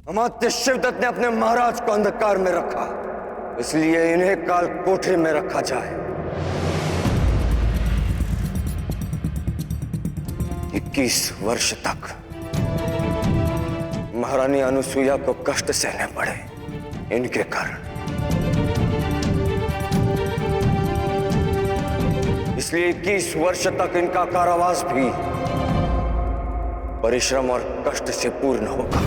अमात्य शिवदत्त ने अपने महाराज को अंधकार में रखा, इसलिए इन्हें काल कोठरी में रखा जाए। 21 वर्ष तक महारानी अनुसुईया को कष्ट सहने पड़े इनके कारण। इसलिए 21 वर्ष तक इनका कारावास भी परिश्रम और कष्ट से पूर्ण होगा।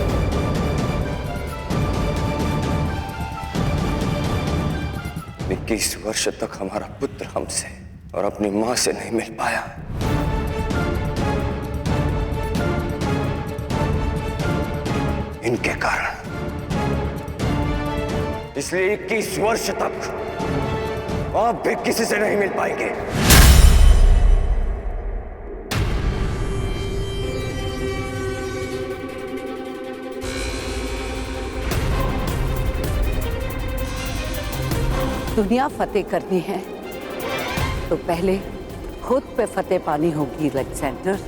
इक्कीस वर्ष तक हमारा पुत्र हमसे और अपनी मां से नहीं मिल पाया। इनके कारण। इसलिए 21 वर्ष तक आप भी किसी से नहीं मिल पाएंगे। दुनिया फतेह करनी है तो पहले खुद पे फतेह पानी होगी अलेक्जेंडर।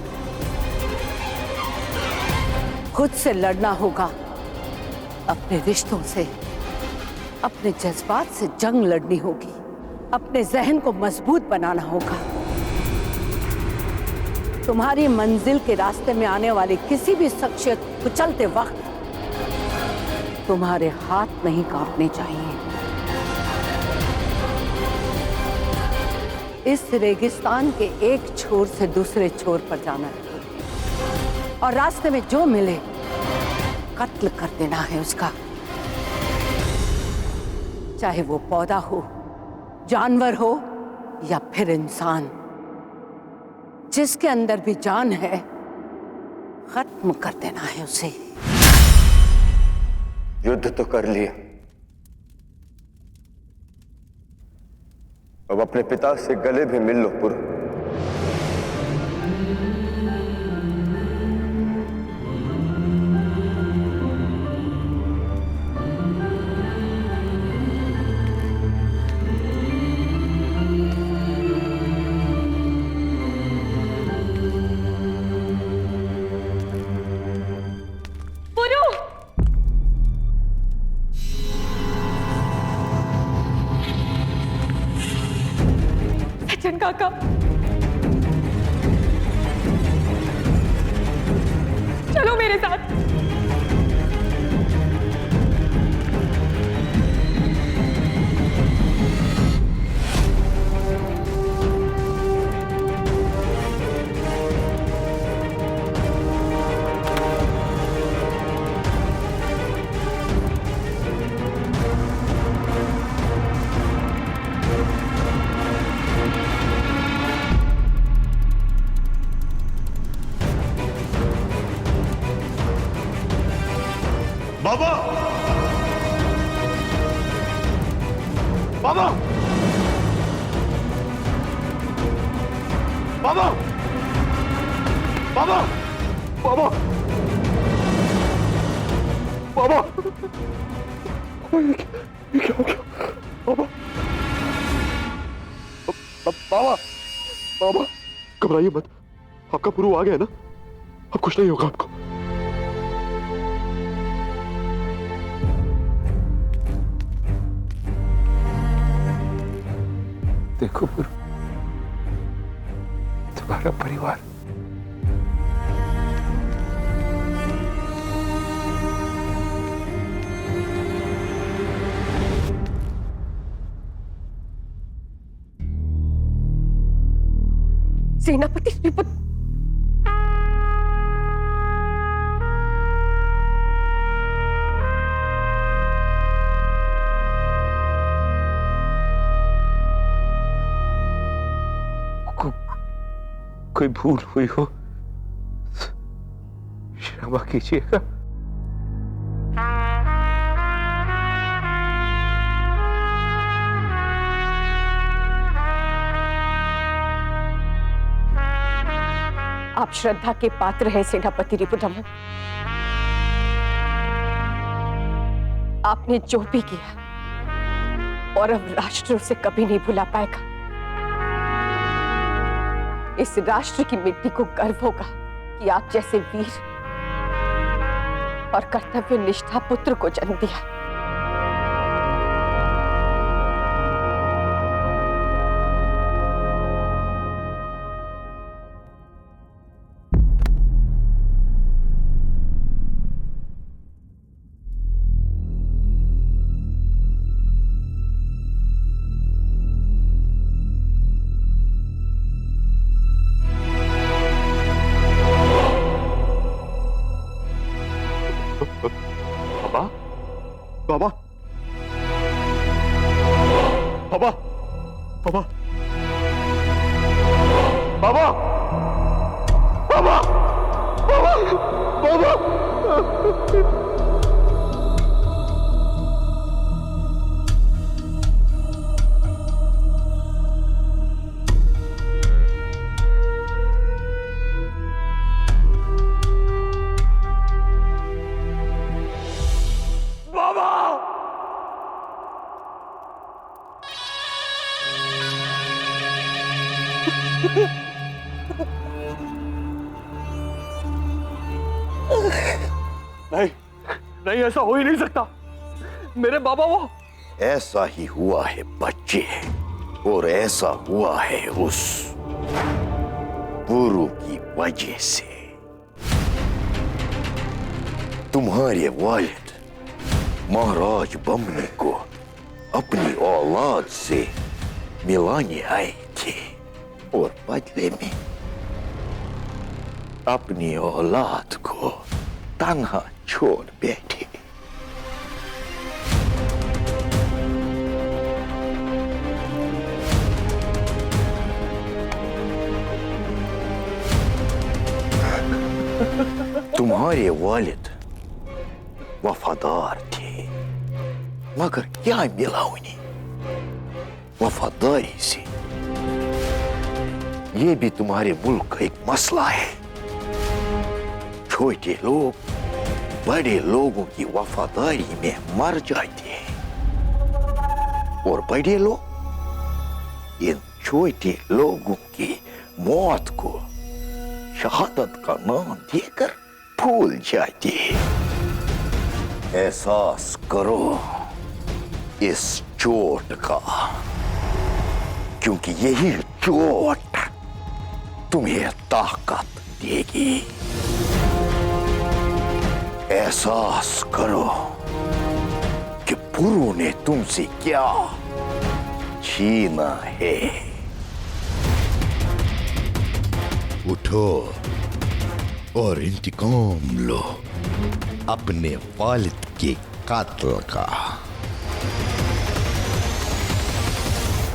खुद से लड़ना होगा, अपने रिश्तों से, अपने जज्बात से जंग लड़नी होगी, अपने जहन को मजबूत बनाना होगा। तुम्हारी मंजिल के रास्ते में आने वाली किसी भी शख्सियत को चलते वक्त तुम्हारे हाथ नहीं कांपने चाहिए। इस रेगिस्तान के एक छोर से दूसरे छोर पर जाना है और रास्ते में जो मिले कत्ल कर देना है उसका, चाहे वो पौधा हो, जानवर हो या फिर इंसान। जिसके अंदर भी जान है खत्म कर देना है उसे। युद्ध तो कर लिया, अब अपने पिता से गले भी मिल लो पुरु। काका, चलो मेरे साथ। बाबा! बाबा! बाबा! बाबा! बाबा! बाबा! ये क्या हो गया? बाबा! बाबा! बाबा! घबराइए मत, आपका पुरु आ गया ना, अब कुछ नहीं होगा आपको। देखो पुरु, तुम्हारा परिवार सेनापति श्रीपत, कोई भूल हुई हो क्षमा कीजिएगा। आप श्रद्धा के पात्र हैं सेनापति रिपुदमन। आपने जो भी किया और अब राष्ट्र उसे कभी नहीं भुला पाएगा। इस राष्ट्र की मिट्टी को गर्व होगा कि आप जैसे वीर और कर्तव्य निष्ठा पुत्र को जन्म दिया। बाबा, बाबा, बाबा, बाबा, बाबा, बाबा, बाबा। नहीं, नहीं, ऐसा हो ही नहीं सकता। मेरे बाबा वो ऐसा ही हुआ है बच्चे, और ऐसा हुआ है उस पुरु की वजह से। तुम्हारे वालिद महाराज बमनी को अपनी औलाद से मिलाने आए थे और बदले में अपनी औलाद को तन्हा छोड़ बैठे। तुम्हारे वालिद वफादार थे, मगर क्या मिला उन्हें वफादारी से? ये भी तुम्हारे मुल्क का एक मसला है। छोटे लोग बड़े लोगों की वफादारी में मर जाते हैं, और बड़े लोग इन छोटे लोगों की मौत को शहादत का नाम देकर भूल जाते हैं। एहसास करो इस चोट का, क्योंकि यही चोट तुम्हें ताकत देगी। एहसास करो कि पुरु ने तुमसे क्या छीना है। उठो और इंतकाम लो अपने वालिद के कातिल का।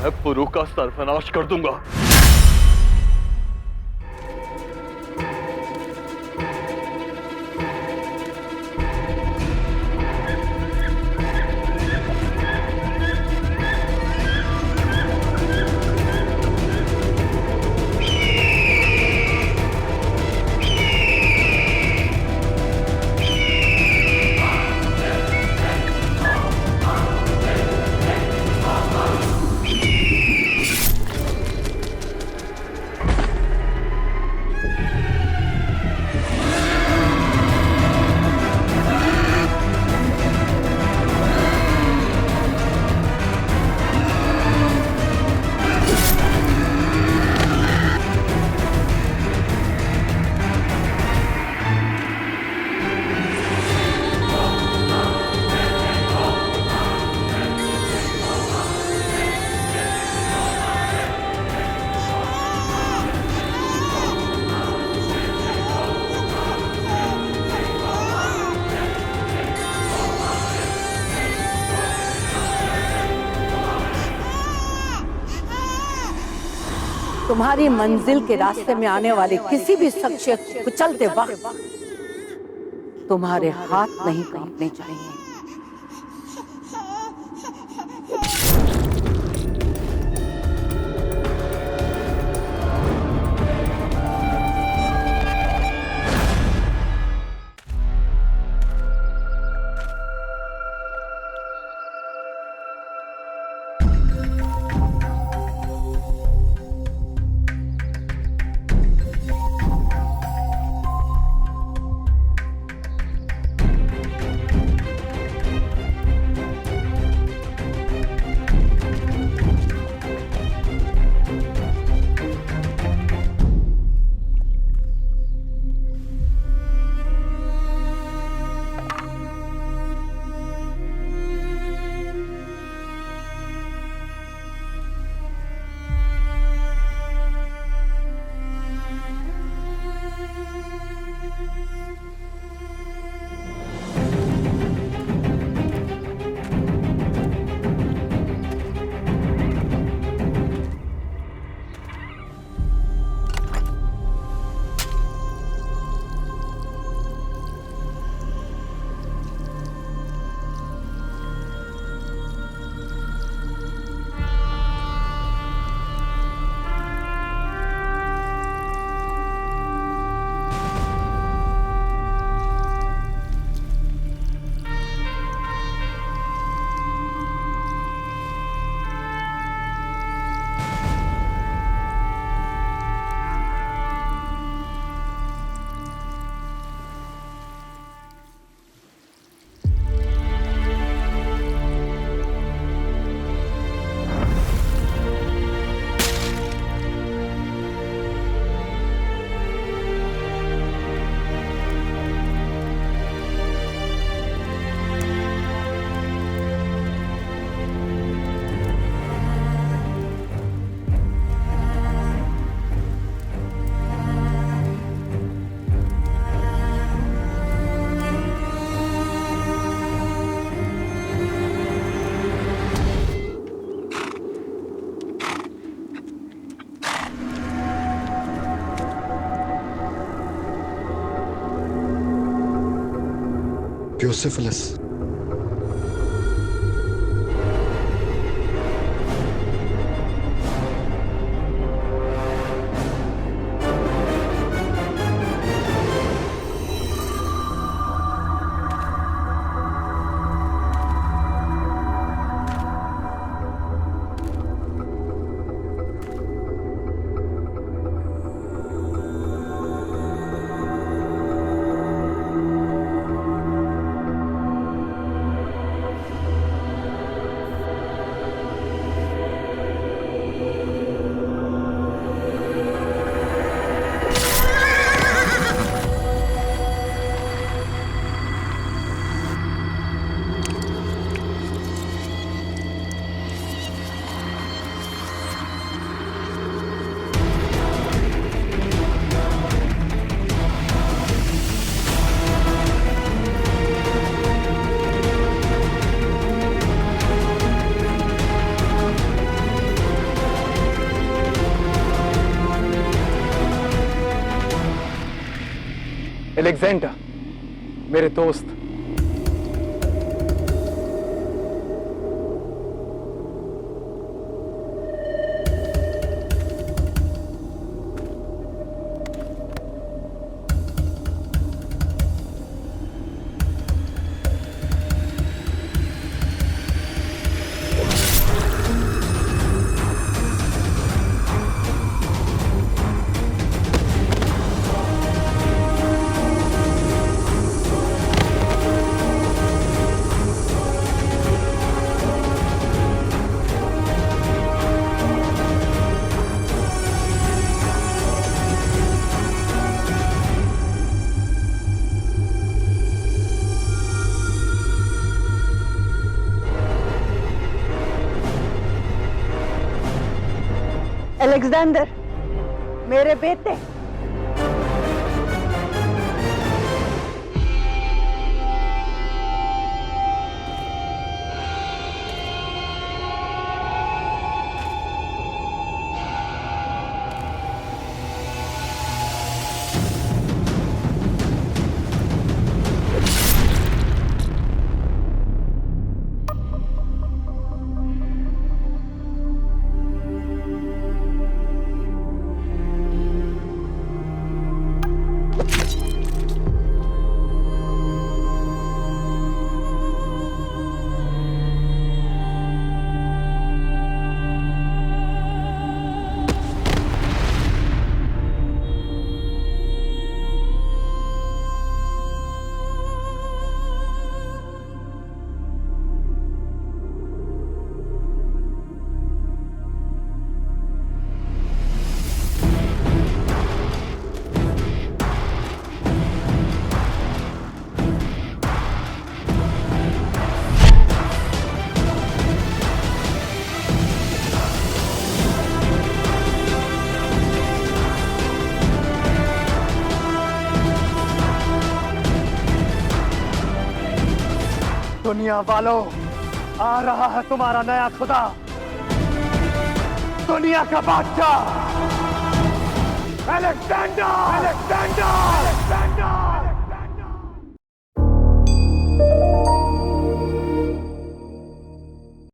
मैं पुरु का सर्वनाश कर दूंगा। तुम्हारी मंजिल के रास्ते में आने वाले किसी भी शख्सियत को चलते वक्त तुम्हारे हाथ नहीं कांपने चाहिए। ब्यूसिफिलिस। एलेक्जेंडर, मेरे दोस्त, अलेक्जेंडर, मेरे बेटे, दुनिया वालों, आ रहा है तुम्हारा नया खुदा, दुनिया का बादशाह, अलेक्जेंडर! अलेक्जेंडर! अलेक्जेंडर!